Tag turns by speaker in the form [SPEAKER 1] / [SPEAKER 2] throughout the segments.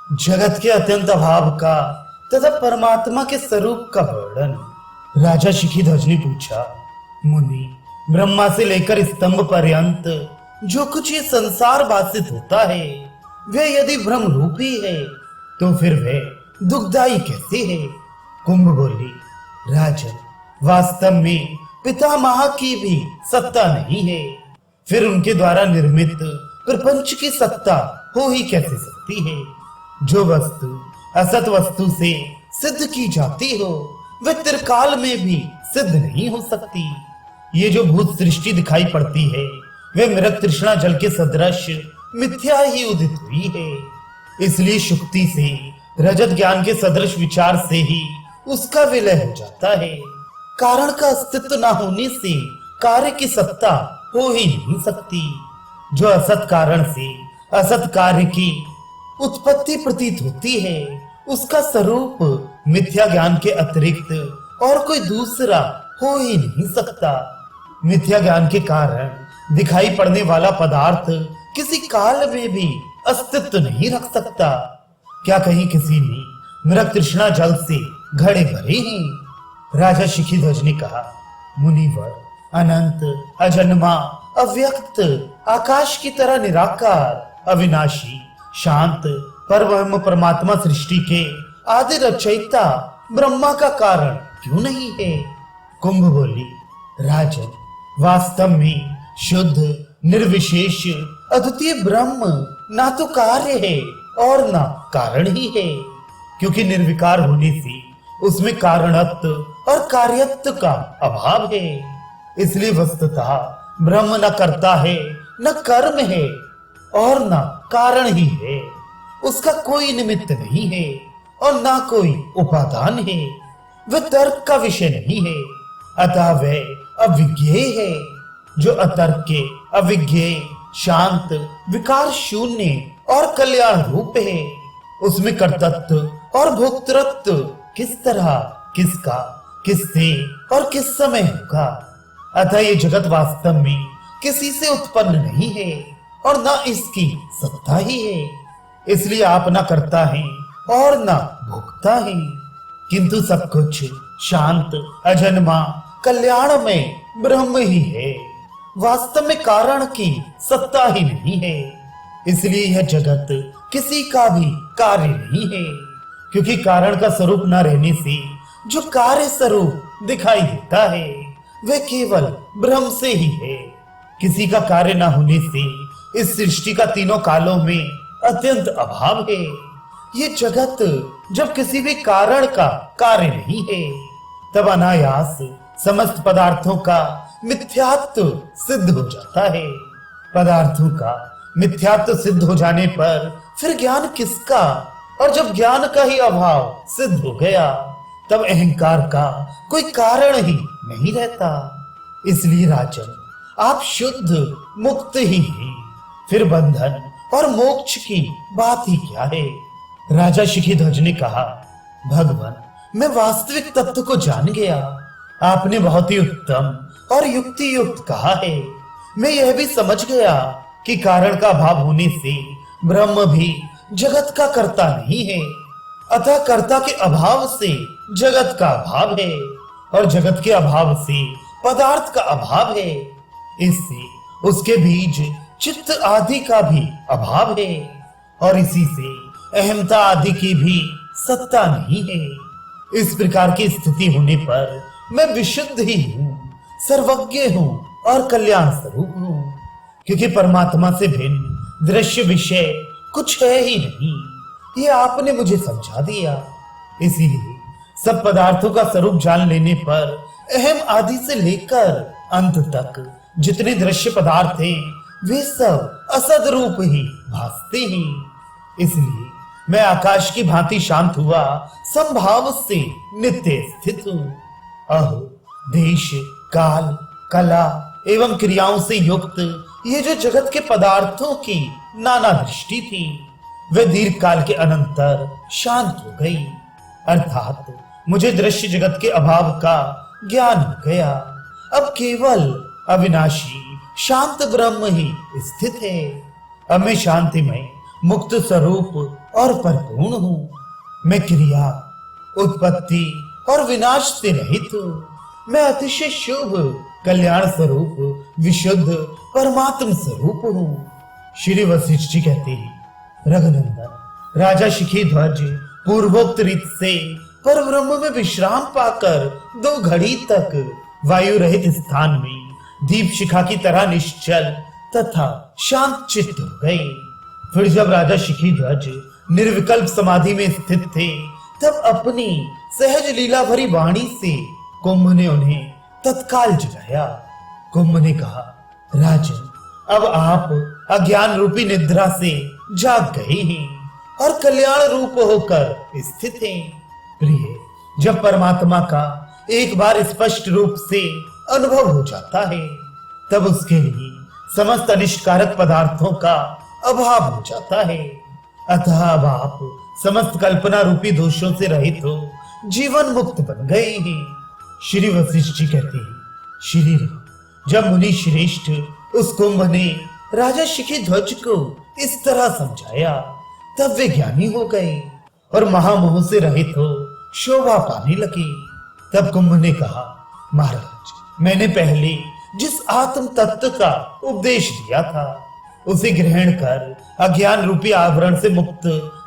[SPEAKER 1] जगत के अत्यंत अभाव का तथा परमात्मा के स्वरूप का वर्णन। राजा शिखीध्वज ने पूछा, मुनि, ब्रह्मा से लेकर स्तंभ पर्यंत जो कुछ ये संसार भाषित होता है वह यदि भ्रम रूपी है तो फिर वह दुखदायी कैसे है? कुंभ बोली, राजन, वास्तव में पितामह की भी सत्ता नहीं है, फिर उनके द्वारा निर्मित प्रपंच की सत्ता हो ही कैसे सकती है? जो वस्तु असत वस्तु से सिद्ध की जाती हो वह त्रिकाल में भी सिद्ध नहीं हो सकती। ये जो भूत सृष्टि दिखाई पड़ती है वह मृग तृष्णा जल के सदृश मिथ्या ही उदित हुई है। इसलिए शुक्ति से रजत ज्ञान के सदृश विचार से ही उसका विलय हो जाता है। कारण का अस्तित्व न होने से कार्य की सत्ता हो ही नहीं सकती। जो असत कारण से असत कार्य की उत्पत्ति प्रतीत होती है उसका स्वरूप मिथ्या ज्ञान के अतिरिक्त और कोई दूसरा हो ही नहीं सकता। मिथ्या ज्ञान के कारण दिखाई पड़ने वाला पदार्थ किसी काल में भी अस्तित्व नहीं रख सकता। क्या कहीं किसी ने मृग तृष्णा जल से घड़े भरे हैं? राजा शिखीध्वज ने कहा, मुनिवर, अनंत, अजन्मा, अव्यक्त, आकाश की तरह निराकार, अविनाशी, शांत, परब्रह्म परमात्मा सृष्टि के आदि रचयिता ब्रह्मा का कारण क्यों नहीं है? कुंभ बोली, राजन, वास्तव में शुद्ध, निर्विशेष, अद्वितीय ब्रह्म ना तो कार्य है और ना कारण ही है, क्योंकि निर्विकार होने से उसमें कारणत्व और कार्यत्व का अभाव है। इसलिए वस्तुतः ब्रह्म न करता है, न कर्म है और न कारण ही है। उसका कोई निमित्त नहीं है और ना कोई उपादान है। वह तर्क का विषय नहीं है, अतः वह अविज्ञेय है। जो अतर्क के, अविज्ञेय, शांत, विकार शून्य और कल्याण रूप है, उसमें कर्तृत्व और भोक्तृत्व किस तरह, किसका, किससे और किस समय होगा? अतः ये जगत वास्तव में किसी से उत्पन्न नहीं है और न इसकी सत्ता ही है। इसलिए आप न करता है और न भोगता है, किंतु सब कुछ शांत, अजन्मा, कल्याण में ब्रह्म ही है। वास्तव में कारण की सत्ता ही नहीं है। इसलिए यह जगत किसी का भी कार्य नहीं है, क्योंकि कारण का स्वरूप न रहने से जो कार्य स्वरूप दिखाई देता है वह केवल ब्रह्म से ही है। किसी का कार्य न होने से इस सृष्टि का तीनों कालों में अत्यंत अभाव है। ये जगत जब किसी भी कारण का कार्य नहीं है तब अनायास समस्त पदार्थों का मिथ्यात्व सिद्ध हो जाता है। पदार्थों का मिथ्यात्व सिद्ध हो जाने पर फिर ज्ञान किसका? और जब ज्ञान का ही अभाव सिद्ध हो गया तब अहंकार का कोई कारण ही नहीं रहता। इसलिए राजन, आप शुद्ध मुक्त ही हैं, फिर बंधन और मोक्ष की बात ही क्या है? राजा शिखीध्वज ने कहा, भगवान, मैं वास्तविक तत्व को जान गया। आपने बहुत ही उत्तम और युक्ति युक्त कहा है। मैं यह भी समझ गया कि कारण का अभाव होने से ब्रह्म भी जगत का कर्ता नहीं है, अतः कर्ता के अभाव से जगत का अभाव है और जगत के अभाव से पदार्थ का अभाव है। इससे उसके बीज चित्त आदि का भी अभाव है और इसी से अहमता आदि की भी सत्ता नहीं है। इस प्रकार की स्थिति होने पर मैं विशुद्ध ही हूँ, सर्वज्ञ हूँ और कल्याण स्वरूप हूँ, क्योंकि परमात्मा से भिन्न दृश्य विषय कुछ है ही नहीं। ये आपने मुझे समझा दिया। इसीलिए सब पदार्थों का स्वरूप जान लेने पर अहम आदि से लेकर अंत तक जितने दृश्य पदार्थ हैं वे सब असद रूप ही भासते हैं। इसलिए मैं आकाश की भांति शांत हुआ संभाव से नित्य स्थित हूँ। अहो, देश, काल, कला एवं क्रियाओं से युक्त ये जो जगत के पदार्थों की नाना दृष्टि थी वे दीर्घ काल के अनंतर शांत हो गई। अर्थात मुझे दृश्य जगत के अभाव का ज्ञान हो गया। अब केवल अविनाशी शांत ब्रह्म ही स्थित है। अब मैं शांति में मुक्त स्वरूप और परिपूर्ण हूँ। मैं क्रिया, उत्पत्ति और विनाश से रहित हूँ। मैं अतिशय शुभ कल्याण स्वरूप विशुद्ध परमात्म स्वरूप हूँ। श्री वशिष्ठ जी कहते हैं, रघुनंदन, राजा शिखीध्वज पूर्वोक्त रीत से पर ब्रह्म में विश्राम पाकर 2 घड़ी तक वायु रहित स्थान में दीप शिखा की तरह निश्चल तथा शांत चित्त हो गए। फिर जब राजा शिखीध्वज निर्विकल्प समाधि में स्थित थे, तब अपनी सहज लीला भरी वाणी से कुंभ ने उन्हें तत्काल जगाया। कुंभ ने कहा, राजन, अब आप अज्ञान रूपी निद्रा से जाग गए हैं और कल्याण रूप होकर स्थित हैं। प्रिय, जब परमात्मा का एक बार स्पष्ट रूप से अनुभव हो जाता है, तब उसके लिए समस्त अनिष्टकारक पदार्थों का अभाव हो जाता है। अतः अब आप समस्त कल्पना रूपी दोषों से रहित हो जीवन मुक्त बन गए हैं। श्री वशिष्ठ जी कहते हैं, श्री, जब मुनि श्रेष्ठ उस कुंभ ने राजा शिखीध्वज को इस तरह समझाया, तब वे ज्ञानी हो गए और महामोह से रहित हो शोभा पाने लगे। तब कुंभ ने कहा, महाराज, मैंने पहले जिस आत्म तत्व का उपदेश दिया था, उसे ग्रहण कर अज्ञान रूपी आवरण से मुक्त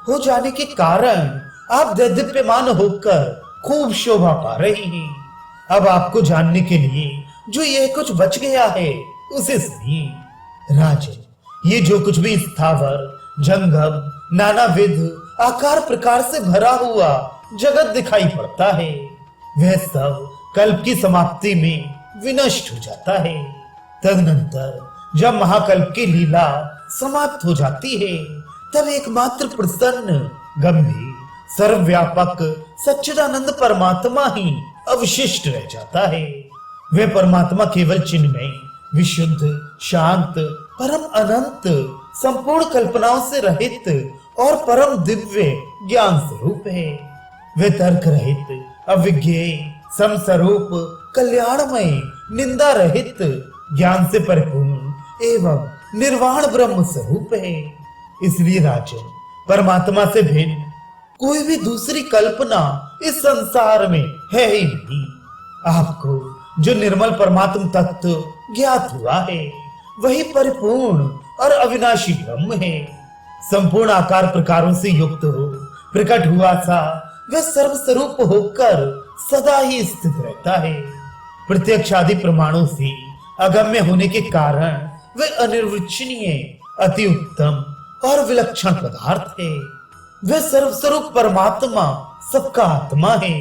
[SPEAKER 1] हो जाने के कारण आप दैदीप्यमान होकर खूब शोभा पा रहे हैं। अब आपको जानने के लिए जो यह कुछ बच गया है, उसे सुनिए। राजन, ये जो कुछ भी स्थावर, जंगम, नानाविध आकार प्रकार से भरा हुआ जगत दिखाई पड़ता है, वह सब कल्प की समाप्ति में विनष्ट हो जाता है। तदनंतर जब महाकल्प की लीला समाप्त हो जाती है, तब एकमात्र प्रसन्न, गंभीर, सर्वव्यापक सच्चिदानंद परमात्मा ही अवशिष्ट रह जाता है। वह परमात्मा केवल चिन्मय, विशुद्ध, शांत, परम अनंत, संपूर्ण कल्पनाओं से रहित और परम दिव्य ज्ञान स्वरूप है। वे तर्क रहित, अविज्ञेय, समस्वरूप, कल्याणमय, निंदा रहित, ज्ञान से परिपूर्ण एवं निर्वाण ब्रह्म स्वरूप है। इसलिए राजन, परमात्मा से भिन्न कोई भी दूसरी कल्पना इस संसार में है ही नहीं। आपको जो निर्मल परमात्म तत्व ज्ञात हुआ है, वही परिपूर्ण और अविनाशी ब्रह्म है। संपूर्ण आकार प्रकारों से युक्त हो प्रकट हुआ सा वह सर्वस्वरूप होकर सदा ही स्थित रहता है। प्रत्यक्ष आदि प्रमाणों से अगम्य होने के कारण वह अनिर्वचनीय, अति उत्तम और विलक्षण पदार्थ है। वह सर्वस्वरूप परमात्मा सबका आत्मा है।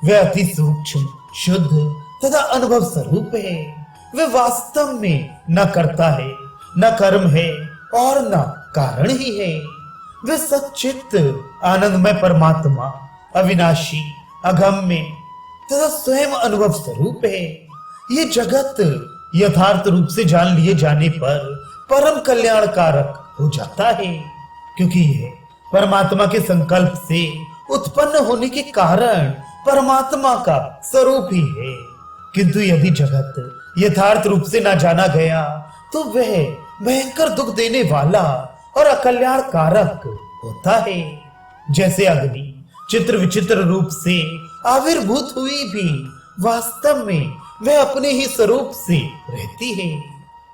[SPEAKER 1] वह अति सूक्ष्म, शुद्ध तथा अनुभव स्वरूप है। वह वास्तव में न कर्ता है, न कर्म है और न कारण ही है। वह सच्चित आनंदमय परमात्मा अविनाशी, अगम्य तथा स्वयं अनुभव स्वरूप है। ये जगत यथार्थ रूप से जान लिए जाने पर परम कल्याणकारक हो जाता है, क्योंकि यह परमात्मा के संकल्प से उत्पन्न होने के कारण परमात्मा का स्वरूप ही है। किंतु यदि जगत यथार्थ रूप से न जाना गया, तो वह भयंकर दुख देने वाला और अकल्याण कारक होता है। जैसे अग्नि चित्र विचित्र रूप से आविर्भूत हुई भी वास्तव में वह अपने ही स्वरूप से रहती है,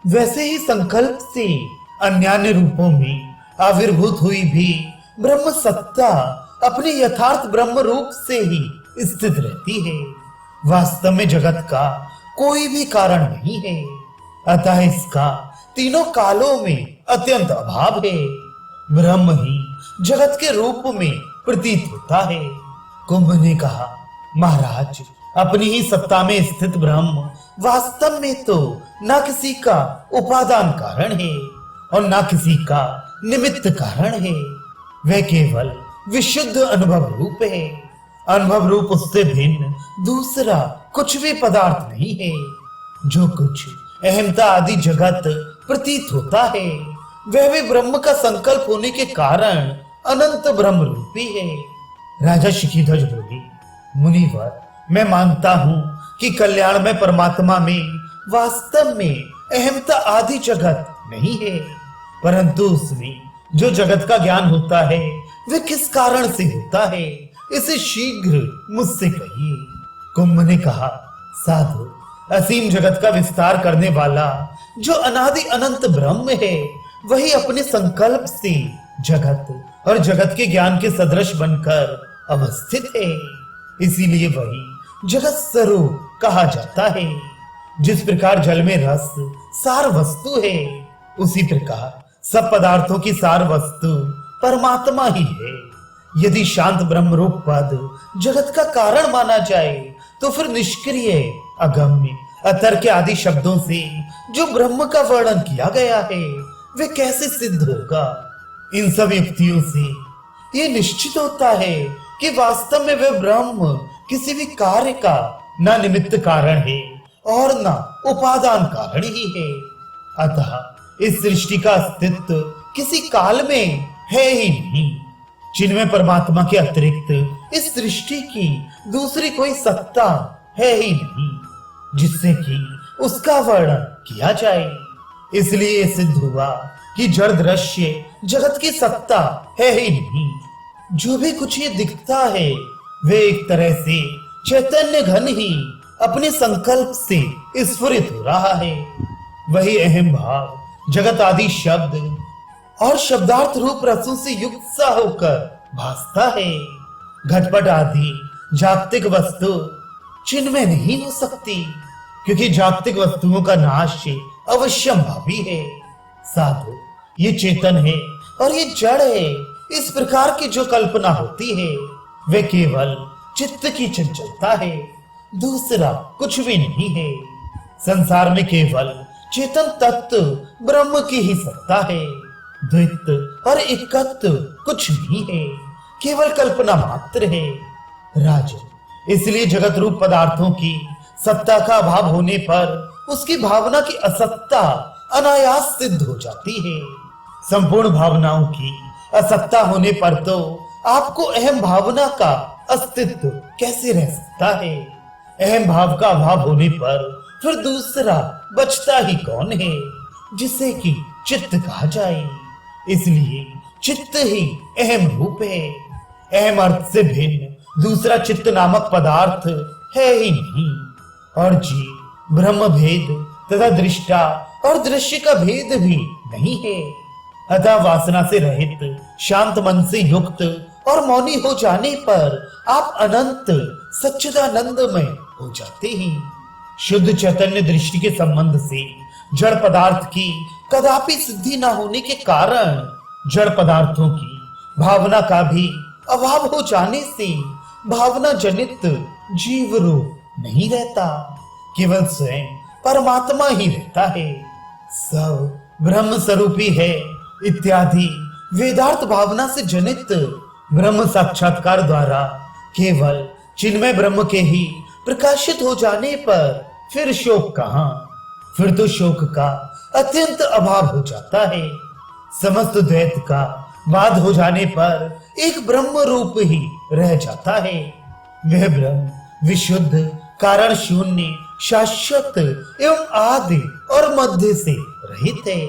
[SPEAKER 1] वैसे ही संकल्प से अन्यान्य रूपों में आविर्भूत हुई भी ब्रह्म सत्ता अपने यथार्थ ब्रह्म रूप से ही स्थित रहती है। वास्तव में जगत का कोई भी कारण नहीं है, अतः इसका तीनों कालों में अत्यंत अभाव है। ब्रह्म ही जगत के रूप में प्रतीत होता है। कुंभ ने कहा, महाराज, अपनी ही सत्ता में स्थित ब्रह्म वास्तव में तो न किसी का उपादान कारण है और न किसी का निमित्त कारण है। वह केवल विशुद्ध अनुभव रूप है। अनुभव रूप उससे भिन्न दूसरा कुछ भी पदार्थ नहीं है। जो कुछ अहमता आदि जगत प्रतीत होता है, वह भी ब्रह्म का संकल्प होने के कारण अनंत ब्रह्म रूपी है। राजा शिखीध्वज बोले, मुनिवर, मैं मानता हूँ कि कल्याण में परमात्मा में वास्तव में अहमता आदि जगत नहीं है, परंतु उसमें जो जगत का ज्ञान होता है वह किस कारण से होता है, इसे शीघ्र मुझसे कहिए। कुंभ ने कहा, साधु, असीम जगत का विस्तार करने वाला जो अनादि अनंत ब्रह्म है, वही अपने संकल्प से जगत और जगत के ज्ञान के सदृश बनकर अवस्थित है। इसीलिए वही जगत स्वरूप कहा जाता है। जिस प्रकार जल में रस सार वस्तु है, उसी प्रकार सब पदार्थों की सार वस्तु परमात्मा ही है। यदि शांत ब्रह्म रूप पद जगत का कारण माना जाए, तो फिर निष्क्रिय, अगम्य, अतर्क आदि शब्दों से जो ब्रह्म का वर्णन किया गया है, वे कैसे सिद्ध होगा? इन सब युक्तियों से ये निश्चित होता है कि वास्तव में वह ब्रह्म किसी भी कार्य का न निमित्त कारण है और न उपादान कारण ही है। अतः इस सृष्टि का अस्तित्व किसी काल में है ही नहीं। जिनमें परमात्मा के अतिरिक्त इस सृष्टि की दूसरी कोई सत्ता है ही नहीं, जिससे कि उसका वर्णन किया जाए। इसलिए सिद्ध हुआ कि जड़ दृश्य जगत की सत्ता है ही नहीं। जो भी कुछ ये दिखता है, वे एक तरह से चैतन्य घन ही अपने संकल्प से स्फुरित हो रहा है। वही अहम भाव जगत आदि शब्द और शब्दार्थ रूप रसों से युक्त सा होकर भासता है। घटपट आदि जागतिक वस्तु चिन्मय नहीं हो सकती, क्योंकि जागतिक वस्तुओं का नाश अवश्यंभावी है। साधु, ये चेतन है और ये जड़ है, इस प्रकार की जो कल्पना होती है, वे केवल चित्त की चंचलता है, दूसरा कुछ भी नहीं है। संसार में केवल चेतन तत्व ब्रह्म की ही सत्ता है। द्वैत और एकत्व कुछ नहीं है, केवल कल्पना मात्र है। राजन, इसलिए जगत रूप पदार्थों की सत्ता का अभाव होने पर उसकी भावना की असत्ता अनायास सिद्ध हो जाती है। संपूर्ण भावनाओं की असत्ता होने पर तो आपको अहम भावना का अस्तित्व कैसे रह सकता है? अहम भाव का अभाव होने पर फिर दूसरा बचता ही कौन है, जिसे कि चित्त कहा जाए। इसलिए चित्त ही अहम रूप है। अहम अर्थ से भिन्न दूसरा चित्त नामक पदार्थ है ही नहीं। और जीव ब्रह्म भेद तथा दृष्टा और दृश्य का भेद भी नहीं है। अतः वासना से रहित, शांत मन से युक्त और मौनी हो जाने पर आप अनंत सच्चिदानंदमय हो जाते हैं। शुद्ध चैतन्य दृष्टि के संबंध से जड़ पदार्थ की कदापि सिद्धि न होने के कारण जड़ पदार्थों की भावना का भी अभाव हो जाने से भावना जनित जीव रूप नहीं रहता, केवल स्वयं परमात्मा ही रहता है। सब ब्रह्म स्वरूपी है इत्यादि वेदार्थ भावना से जनित ब्रह्म साक्षात्कार द्वारा केवल चिन्मय ब्रह्म के ही प्रकाशित हो जाने पर फिर शोक कहाँ? फिर तो शोक का अत्यंत अभाव हो जाता है। समस्त द्वैत का बाध हो जाने पर एक ब्रह्म रूप ही रह जाता है। वह ब्रह्म विशुद्ध, कारण शून्य, शाश्वत एवं आदि और मध्य से रहित है।